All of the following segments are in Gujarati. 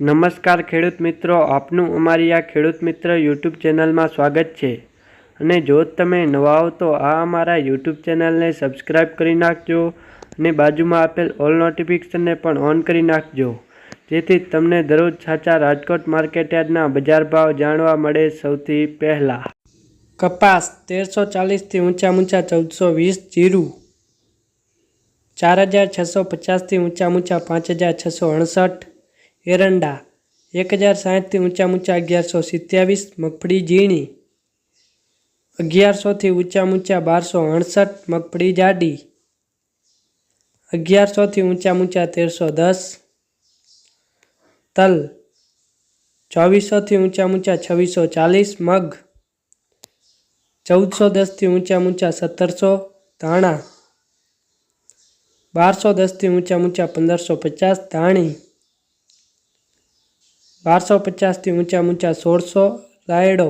નમસ્કાર ખેડૂત મિત્રો, આપનું અમારી આ ખેડૂત મિત્ર યુટ્યુબ ચેનલમાં સ્વાગત છે. અને જો તમે નવા હો તો આ અમારા યુટ્યુબ ચેનલને સબસ્ક્રાઈબ કરી નાખજો અને બાજુમાં આપેલ ઓલ નોટિફિકેશનને પણ ઓન કરી નાખજો, જેથી તમને દરરોજ સાચા રાજકોટ માર્કેટયાર્ડના બજાર ભાવ જાણવા મળે સૌથી પહેલાં. કપાસ 1340થી ઊંચા 1420, જીરું 4650થી ઊંચા 5668, એરંડા 1060થી ઊંચા 1127, મગફળી ઝીણી 1100થી ઊંચા 1268, મગફળી જાડી 1100થી ઊંચા 1310, તલ 2400થી ઊંચા 2640, મગ 1410થી ઊંચા 1700, ધાણા 1210થી ઊંચા 1550, ધાણી 1250થી ઊંચા 1600, રાયડો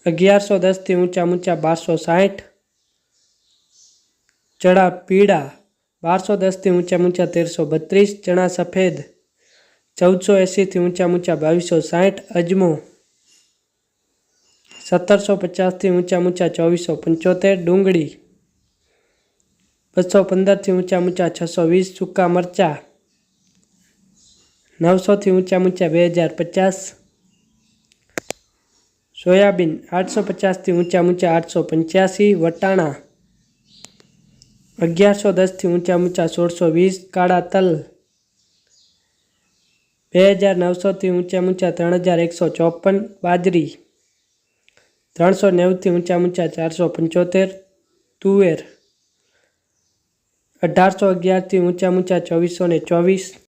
1110થી ઊંચા 1260, ચણા પીળા 1210થી ઊંચા 1332, ચણા સફેદ 1480થી ઊંચા 2260, અજમો 1750થી ઊંચા 2475, ડુંગળી 215થી ઊંચા 620, સૂકા મરચા 900થી ઊંચા 2050, સોયાબીન 850થી ઊંચા 885, વટાણા 1110થી ઊંચા 1620, કાળા તલ 2900થી ઊંચા 3154, બાજરી 390થી ઊંચા 475, તુવેર 1811થી ઊંચા 2424,